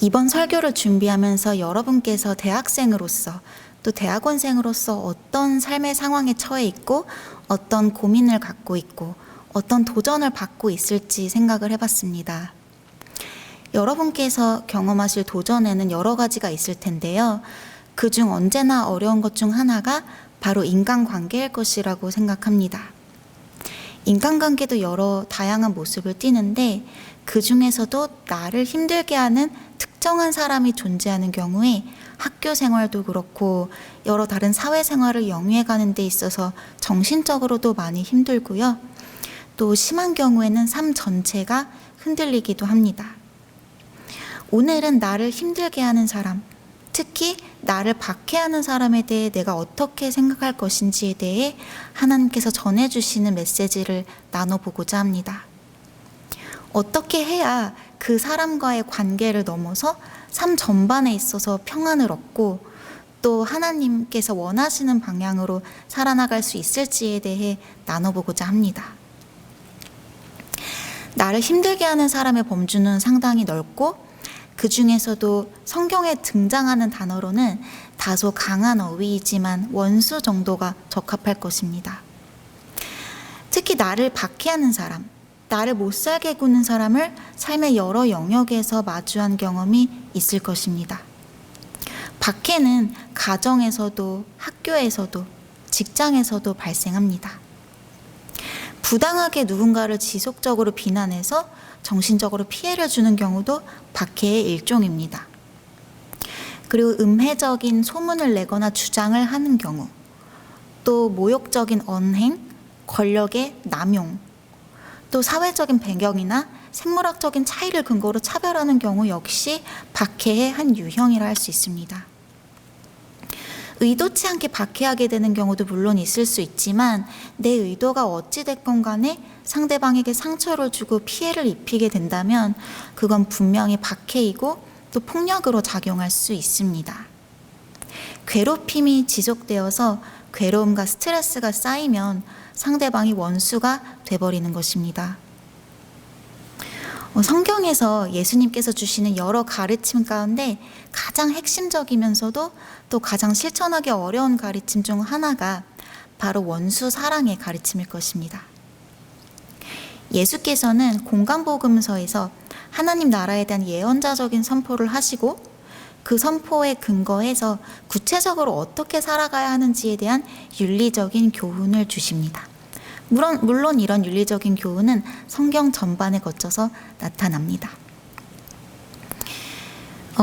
이번 설교를 준비하면서 여러분께서 대학생으로서 또 대학원생으로서 어떤 삶의 상황에 처해 있고 어떤 고민을 갖고 있고 어떤 도전을 받고 있을지 생각을 해봤습니다. 여러분께서 경험하실 도전에는 여러 가지가 있을 텐데요. 그중 언제나 어려운 것 중 하나가 바로 인간관계일 것이라고 생각합니다. 인간관계도 여러 다양한 모습을 띠는데 그 중에서도 나를 힘들게 하는 특정한 사람이 존재하는 경우에 학교 생활도 그렇고 여러 다른 사회생활을 영위해 가는 데 있어서 정신적으로도 많이 힘들고요. 또 심한 경우에는 삶 전체가 흔들리기도 합니다. 오늘은 나를 힘들게 하는 사람, 특히 나를 박해하는 사람에 대해 내가 어떻게 생각할 것인지에 대해 하나님께서 전해주시는 메시지를 나눠보고자 합니다. 어떻게 해야 그 사람과의 관계를 넘어서 삶 전반에 있어서 평안을 얻고 또 하나님께서 원하시는 방향으로 살아나갈 수 있을지에 대해 나눠보고자 합니다. 나를 힘들게 하는 사람의 범주는 상당히 넓고 그 중에서도 성경에 등장하는 단어로는 다소 강한 어휘이지만 원수 정도가 적합할 것입니다. 특히 나를 박해하는 사람, 나를 못살게 구는 사람을 삶의 여러 영역에서 마주한 경험이 있을 것입니다. 박해는 가정에서도 학교에서도 직장에서도 발생합니다. 부당하게 누군가를 지속적으로 비난해서 정신적으로 피해를 주는 경우도 박해의 일종입니다. 그리고 음해적인 소문을 내거나 주장을 하는 경우, 또 모욕적인 언행, 권력의 남용, 또 사회적인 배경이나 생물학적인 차이를 근거로 차별하는 경우 역시 박해의 한 유형이라 할 수 있습니다. 의도치 않게 박해하게 되는 경우도 물론 있을 수 있지만 내 의도가 어찌됐건 간에 상대방에게 상처를 주고 피해를 입히게 된다면 그건 분명히 박해이고 또 폭력으로 작용할 수 있습니다. 괴롭힘이 지속되어서 괴로움과 스트레스가 쌓이면 상대방이 원수가 돼버리는 것입니다. 성경에서 예수님께서 주시는 여러 가르침 가운데 가장 핵심적이면서도 또 가장 실천하기 어려운 가르침 중 하나가 바로 원수 사랑의 가르침일 것입니다. 예수께서는 공간복음서에서 하나님 나라에 대한 예언자적인 선포를 하시고 그 선포에 근거해서 구체적으로 어떻게 살아가야 하는지에 대한 윤리적인 교훈을 주십니다. 물론 이런 윤리적인 교훈은 성경 전반에 거쳐서 나타납니다.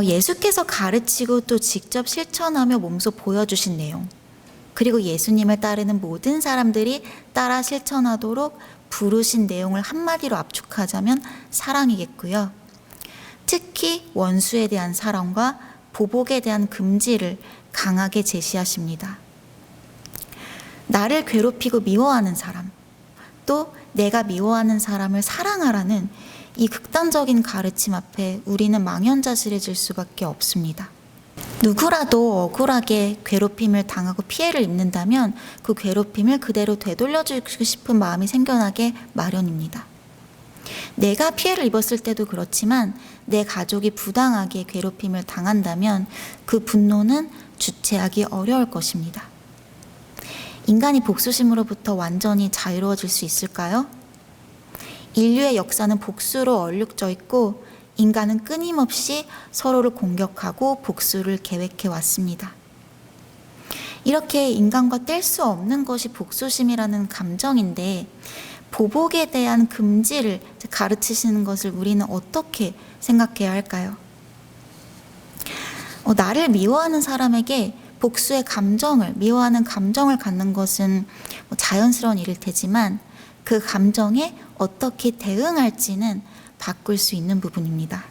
예수께서 가르치고 또 직접 실천하며 몸소 보여주신 내용, 그리고 예수님을 따르는 모든 사람들이 따라 실천하도록 부르신 내용을 한마디로 압축하자면 사랑이겠고요. 특히 원수에 대한 사랑과 보복에 대한 금지를 강하게 제시하십니다. 나를 괴롭히고 미워하는 사람, 또 내가 미워하는 사람을 사랑하라는 이 극단적인 가르침 앞에 우리는 망연자실해질 수밖에 없습니다. 누구라도 억울하게 괴롭힘을 당하고 피해를 입는다면 그 괴롭힘을 그대로 되돌려주고 싶은 마음이 생겨나게 마련입니다. 내가 피해를 입었을 때도 그렇지만 내 가족이 부당하게 괴롭힘을 당한다면 그 분노는 주체하기 어려울 것입니다. 인간이 복수심으로부터 완전히 자유로워질 수 있을까요? 인류의 역사는 복수로 얼룩져 있고 인간은 끊임없이 서로를 공격하고 복수를 계획해 왔습니다. 이렇게 인간과 뗄 수 없는 것이 복수심이라는 감정인데 보복에 대한 금지를 가르치시는 것을 우리는 어떻게 생각해야 할까요? 나를 미워하는 사람에게 복수의 감정을, 미워하는 감정을 갖는 것은 자연스러운 일일 테지만 그 감정에 어떻게 대응할지는 바꿀 수 있는 부분입니다.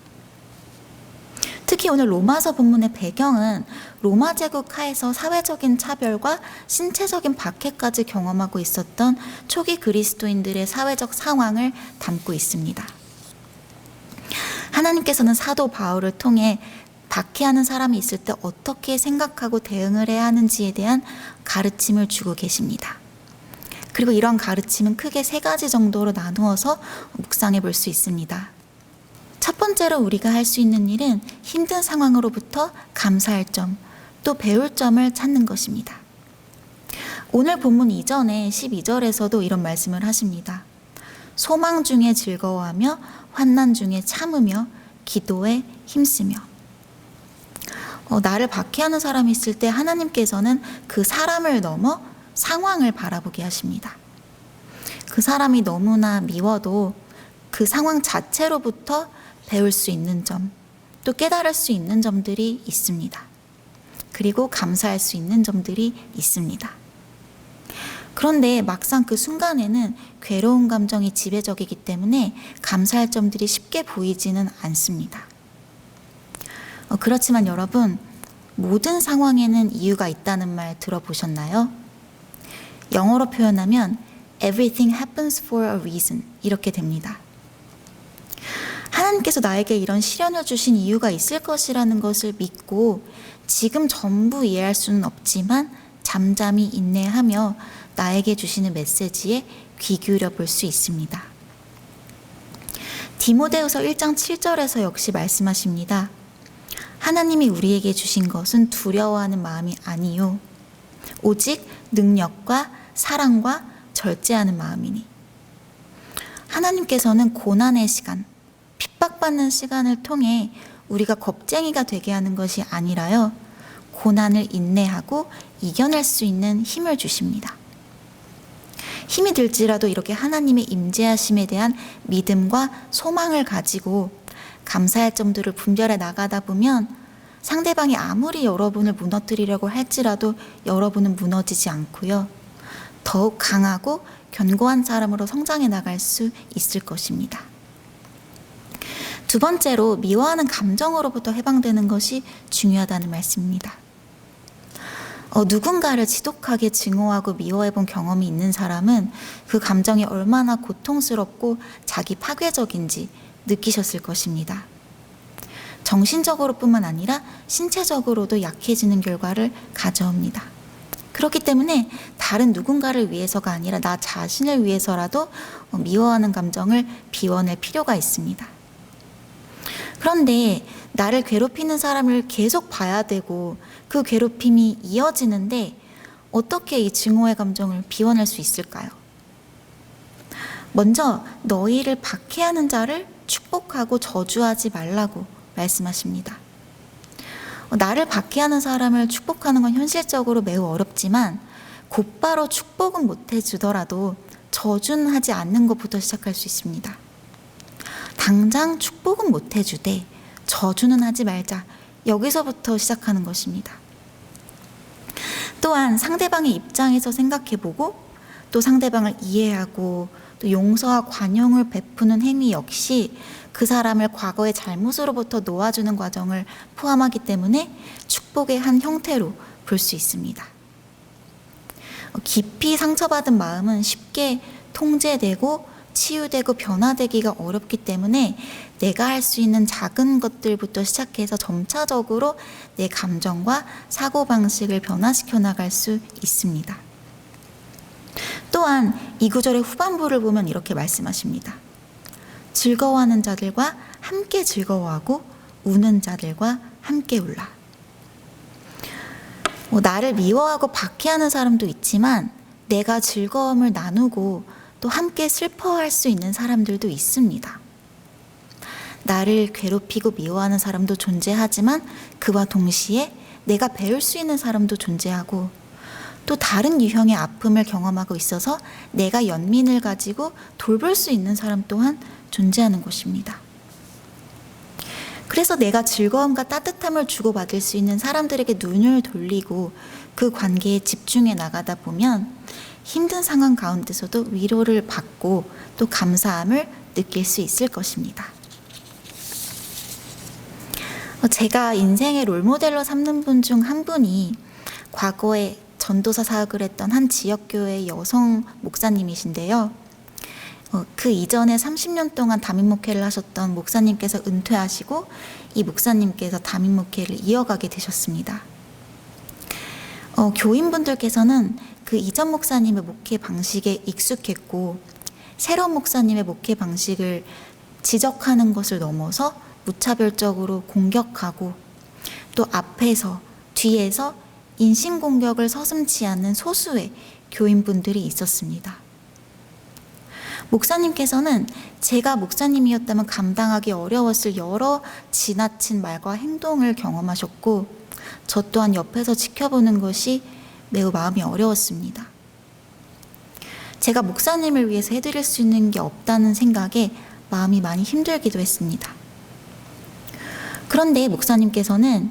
특히 오늘 로마서 본문의 배경은 로마 제국 하에서 사회적인 차별과 신체적인 박해까지 경험하고 있었던 초기 그리스도인들의 사회적 상황을 담고 있습니다. 하나님께서는 사도 바울을 통해 박해하는 사람이 있을 때 어떻게 생각하고 대응을 해야 하는지에 대한 가르침을 주고 계십니다. 그리고 이런 가르침은 크게 3가지 정도로 나누어서 묵상해 볼 수 있습니다. 첫 번째로 우리가 할 수 있는 일은 힘든 상황으로부터 감사할 점, 또 배울 점을 찾는 것입니다. 오늘 본문 이전에 12절에서도 이런 말씀을 하십니다. 소망 중에 즐거워하며 환난 중에 참으며 기도에 힘쓰며. 나를 박해하는 사람이 있을 때 하나님께서는 그 사람을 넘어 상황을 바라보게 하십니다. 그 사람이 너무나 미워도 그 상황 자체로부터 배울 수 있는 점, 또 깨달을 수 있는 점들이 있습니다. 그리고 감사할 수 있는 점들이 있습니다. 그런데 막상 그 순간에는 괴로운 감정이 지배적이기 때문에 감사할 점들이 쉽게 보이지는 않습니다. 그렇지만 여러분, 모든 상황에는 이유가 있다는 말 들어보셨나요? 영어로 표현하면 Everything happens for a reason 이렇게 됩니다. 하나님께서 나에게 이런 시련을 주신 이유가 있을 것이라는 것을 믿고 지금 전부 이해할 수는 없지만 잠잠히 인내하며 나에게 주시는 메시지에 귀 기울여 볼 수 있습니다. 디모데후서 1장 7절에서 역시 말씀하십니다. 하나님이 우리에게 주신 것은 두려워하는 마음이 아니요 오직 능력과 사랑과 절제하는 마음이니. 하나님께서는 고난의 시간, 핍박받는 시간을 통해 우리가 겁쟁이가 되게 하는 것이 아니라요, 고난을 인내하고 이겨낼 수 있는 힘을 주십니다. 힘이 들지라도 이렇게 하나님의 임재하심에 대한 믿음과 소망을 가지고 감사할 점들을 분별해 나가다 보면 상대방이 아무리 여러분을 무너뜨리려고 할지라도 여러분은 무너지지 않고요, 더욱 강하고 견고한 사람으로 성장해 나갈 수 있을 것입니다. 두 번째로 미워하는 감정으로부터 해방되는 것이 중요하다는 말씀입니다. 누군가를 지독하게 증오하고 미워해본 경험이 있는 사람은 그 감정이 얼마나 고통스럽고 자기 파괴적인지 느끼셨을 것입니다. 정신적으로뿐만 아니라 신체적으로도 약해지는 결과를 가져옵니다. 그렇기 때문에 다른 누군가를 위해서가 아니라 나 자신을 위해서라도 미워하는 감정을 비워낼 필요가 있습니다. 그런데 나를 괴롭히는 사람을 계속 봐야 되고 그 괴롭힘이 이어지는데 어떻게 이 증오의 감정을 비워낼 수 있을까요? 먼저 너희를 박해하는 자를 축복하고 저주하지 말라고 말씀하십니다. 나를 박해하는 사람을 축복하는 건 현실적으로 매우 어렵지만 곧바로 축복은 못 해주더라도 저주는 하지 않는 것부터 시작할 수 있습니다. 당장 축복은 못 해주되 저주는 하지 말자, 여기서부터 시작하는 것입니다. 또한 상대방의 입장에서 생각해보고 또 상대방을 이해하고 또 용서와 관용을 베푸는 행위 역시 그 사람을 과거의 잘못으로부터 놓아주는 과정을 포함하기 때문에 축복의 한 형태로 볼 수 있습니다. 깊이 상처받은 마음은 쉽게 통제되고 치유되고 변화되기가 어렵기 때문에 내가 할 수 있는 작은 것들부터 시작해서 점차적으로 내 감정과 사고방식을 변화시켜 나갈 수 있습니다. 또한 이 구절의 후반부를 보면 이렇게 말씀하십니다. 즐거워하는 자들과 함께 즐거워하고 우는 자들과 함께 울라. 나를 미워하고 박해하는 사람도 있지만 내가 즐거움을 나누고 또 함께 슬퍼할 수 있는 사람들도 있습니다. 나를 괴롭히고 미워하는 사람도 존재하지만 그와 동시에 내가 배울 수 있는 사람도 존재하고 또 다른 유형의 아픔을 경험하고 있어서 내가 연민을 가지고 돌볼 수 있는 사람 또한 존재하는 것입니다. 그래서 내가 즐거움과 따뜻함을 주고받을 수 있는 사람들에게 눈을 돌리고 그 관계에 집중해 나가다 보면 힘든 상황 가운데서도 위로를 받고 또 감사함을 느낄 수 있을 것입니다. 제가 인생의 롤모델로 삼는 분 중 한 분이 과거에 전도사 사역을 했던 한 지역교회 여성 목사님이신데요. 그 이전에 30년 동안 담임 목회를 하셨던 목사님께서 은퇴하시고 이 목사님께서 담임 목회를 이어가게 되셨습니다. 교인분들께서는 그 이전 목사님의 목회 방식에 익숙했고 새로운 목사님의 목회 방식을 지적하는 것을 넘어서 무차별적으로 공격하고 또 앞에서 뒤에서 인신공격을 서슴지 않는 소수의 교인분들이 있었습니다. 목사님께서는 제가 목사님이었다면 감당하기 어려웠을 여러 지나친 말과 행동을 경험하셨고 저 또한 옆에서 지켜보는 것이 매우 마음이 어려웠습니다. 제가 목사님을 위해서 해드릴 수 있는 게 없다는 생각에 마음이 많이 힘들기도 했습니다. 그런데 목사님께서는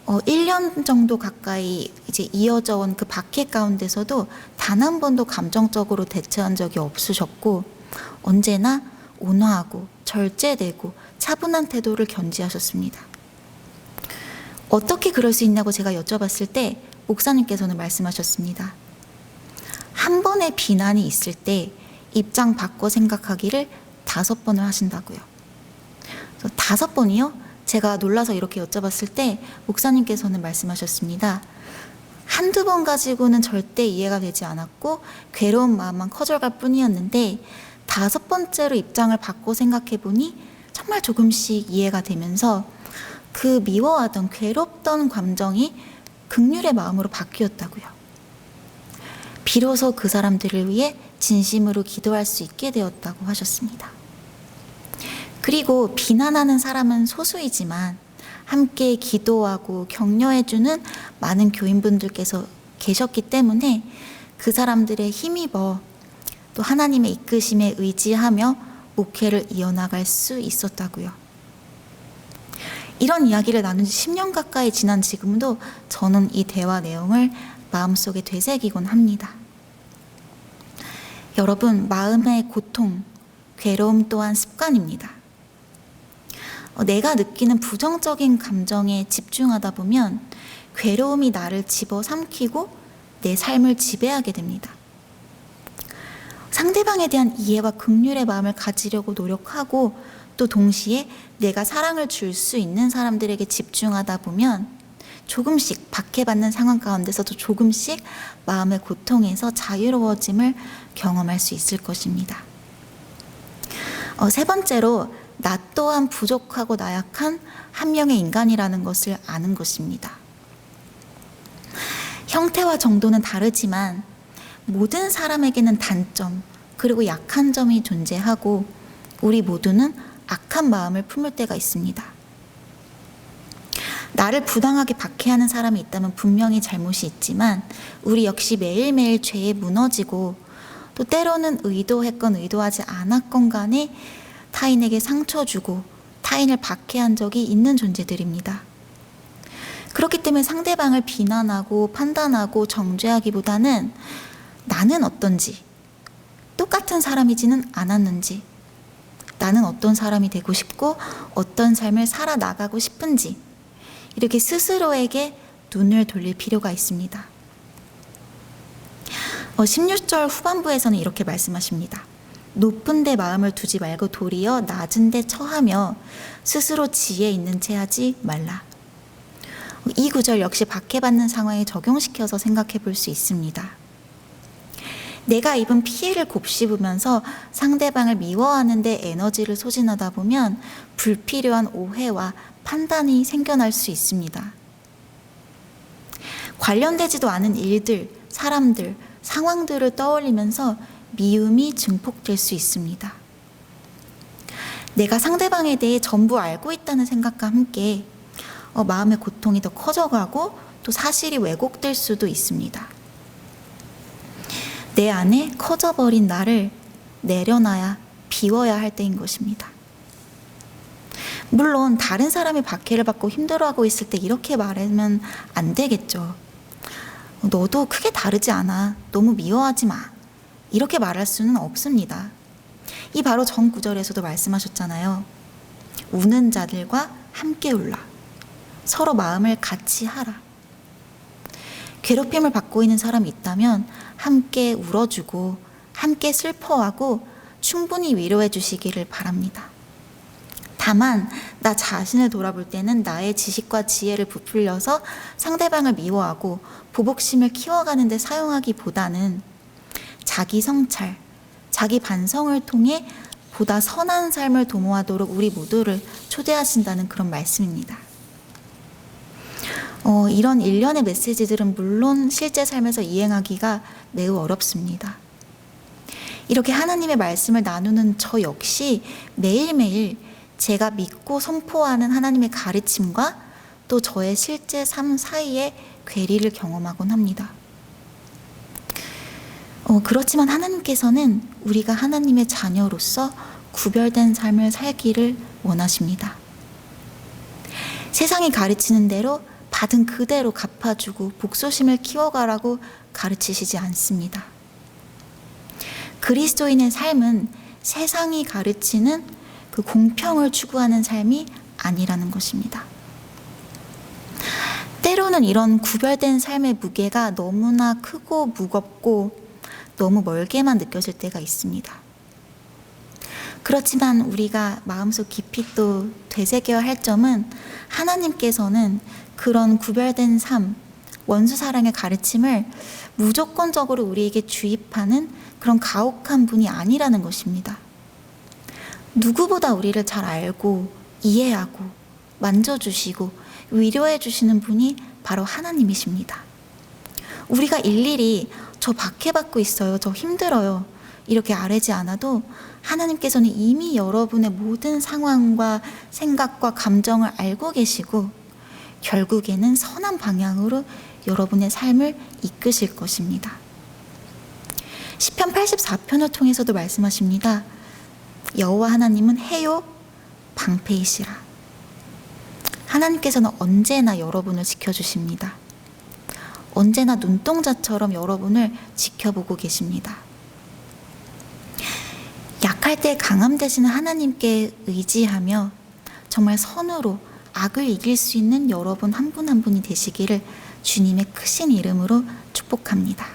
1년 정도 가까이 이제 이어져 온 그 박해 가운데서도 단 한 번도 감정적으로 대처한 적이 없으셨고 언제나 온화하고 절제되고 차분한 태도를 견지하셨습니다. 어떻게 그럴 수 있냐고 제가 여쭤봤을 때 목사님께서는 말씀하셨습니다. 한 번의 비난이 있을 때 입장 바꿔 생각하기를 5번을 하신다고요. 5번이요? 제가 놀라서 이렇게 여쭤봤을 때 목사님께서는 말씀하셨습니다. 한두 번 가지고는 절대 이해가 되지 않았고 괴로운 마음만 커져갈 뿐이었는데 5번째로 입장을 바꿔 생각해 보니 정말 조금씩 이해가 되면서 그 미워하던 괴롭던 감정이 긍휼의 마음으로 바뀌었다고요. 비로소 그 사람들을 위해 진심으로 기도할 수 있게 되었다고 하셨습니다. 그리고 비난하는 사람은 소수이지만 함께 기도하고 격려해주는 많은 교인분들께서 계셨기 때문에 그 사람들의 힘입어 또 하나님의 이끄심에 의지하며 목회를 이어나갈 수 있었다고요. 이런 이야기를 나눈 지 10년 가까이 지난 지금도 저는 이 대화 내용을 마음속에 되새기곤 합니다. 여러분, 마음의 고통, 괴로움 또한 습관입니다. 내가 느끼는 부정적인 감정에 집중하다 보면 괴로움이 나를 집어삼키고 내 삶을 지배하게 됩니다. 상대방에 대한 이해와 긍휼의 마음을 가지려고 노력하고 또 동시에 내가 사랑을 줄 수 있는 사람들에게 집중하다 보면 조금씩 박해받는 상황 가운데서도 조금씩 마음의 고통에서 자유로워짐을 경험할 수 있을 것입니다. 세 번째로 나 또한 부족하고 나약한 한 명의 인간이라는 것을 아는 것입니다. 형태와 정도는 다르지만 모든 사람에게는 단점 그리고 약한 점이 존재하고 우리 모두는 악한 마음을 품을 때가 있습니다. 나를 부당하게 박해하는 사람이 있다면 분명히 잘못이 있지만 우리 역시 매일매일 죄에 무너지고 또 때로는 의도했건 의도하지 않았건 간에 타인에게 상처 주고 타인을 박해한 적이 있는 존재들입니다. 그렇기 때문에 상대방을 비난하고 판단하고 정죄하기보다는 나는 어떤지, 똑같은 사람이지는 않았는지, 나는 어떤 사람이 되고 싶고 어떤 삶을 살아나가고 싶은지 이렇게 스스로에게 눈을 돌릴 필요가 있습니다. 16절 후반부에서는 이렇게 말씀하십니다. 높은 데 마음을 두지 말고 도리어 낮은 데 처하며 스스로 지혜 있는 채 하지 말라. 이 구절 역시 박해받는 상황에 적용시켜서 생각해 볼 수 있습니다. 내가 입은 피해를 곱씹으면서 상대방을 미워하는 데 에너지를 소진하다 보면 불필요한 오해와 판단이 생겨날 수 있습니다. 관련되지도 않은 일들, 사람들, 상황들을 떠올리면서 미움이 증폭될 수 있습니다. 내가 상대방에 대해 전부 알고 있다는 생각과 함께 마음의 고통이 더 커져가고 또 사실이 왜곡될 수도 있습니다. 내 안에 커져버린 나를 내려놔야 비워야 할 때인 것입니다. 물론 다른 사람이 박해를 받고 힘들어하고 있을 때 이렇게 말하면 안 되겠죠. 너도 크게 다르지 않아. 너무 미워하지 마. 이렇게 말할 수는 없습니다. 이 바로 전 구절에서도 말씀하셨잖아요. 우는 자들과 함께 울라. 서로 마음을 같이 하라. 괴롭힘을 받고 있는 사람이 있다면 함께 울어주고 함께 슬퍼하고 충분히 위로해 주시기를 바랍니다. 다만 나 자신을 돌아볼 때는 나의 지식과 지혜를 부풀려서 상대방을 미워하고 보복심을 키워가는 데 사용하기보다는 자기 성찰, 자기 반성을 통해 보다 선한 삶을 도모하도록 우리 모두를 초대하신다는 그런 말씀입니다. 이런 일련의 메시지들은 물론 실제 삶에서 이행하기가 매우 어렵습니다. 이렇게 하나님의 말씀을 나누는 저 역시 매일매일 제가 믿고 선포하는 하나님의 가르침과 또 저의 실제 삶 사이에 괴리를 경험하곤 합니다. 그렇지만 하나님께서는 우리가 하나님의 자녀로서 구별된 삶을 살기를 원하십니다. 세상이 가르치는 대로 받은 그대로 갚아주고 복소심을 키워가라고 가르치시지 않습니다. 그리스도인의 삶은 세상이 가르치는 그 공평을 추구하는 삶이 아니라는 것입니다. 때로는 이런 구별된 삶의 무게가 너무나 크고 무겁고 너무 멀게만 느껴질 때가 있습니다. 그렇지만 우리가 마음속 깊이 또 되새겨야 할 점은 하나님께서는 그런 구별된 삶, 원수사랑의 가르침을 무조건적으로 우리에게 주입하는 그런 가혹한 분이 아니라는 것입니다. 누구보다 우리를 잘 알고 이해하고 만져주시고 위로해 주시는 분이 바로 하나님이십니다. 우리가 일일이 저 박해받고 있어요, 저 힘들어요 이렇게 아뢰지 않아도 하나님께서는 이미 여러분의 모든 상황과 생각과 감정을 알고 계시고 결국에는 선한 방향으로 여러분의 삶을 이끄실 것입니다. 시편 84편을 통해서도 말씀하십니다. 여호와 하나님은 해요 방패이시라. 하나님께서는 언제나 여러분을 지켜주십니다. 언제나 눈동자처럼 여러분을 지켜보고 계십니다. 약할 때 강함 되시는 하나님께 의지하며 정말 선으로 악을 이길 수 있는 여러분 한 분 한 분이 되시기를 주님의 크신 이름으로 축복합니다.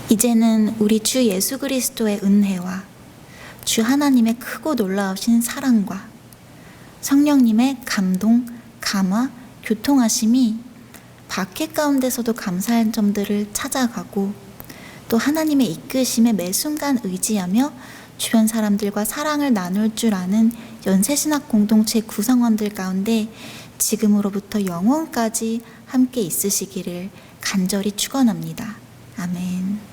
이제는 우리 주 예수 그리스도의 은혜와 주 하나님의 크고 놀라우신 사랑과 성령님의 감동, 감화, 교통하심이 박해 가운데서도 감사한 점들을 찾아가고 또 하나님의 이끄심에 매 순간 의지하며 주변 사람들과 사랑을 나눌 줄 아는 연세신학 공동체 구성원들 가운데 지금으로부터 영원까지 함께 있으시기를 간절히 축원합니다. 아멘.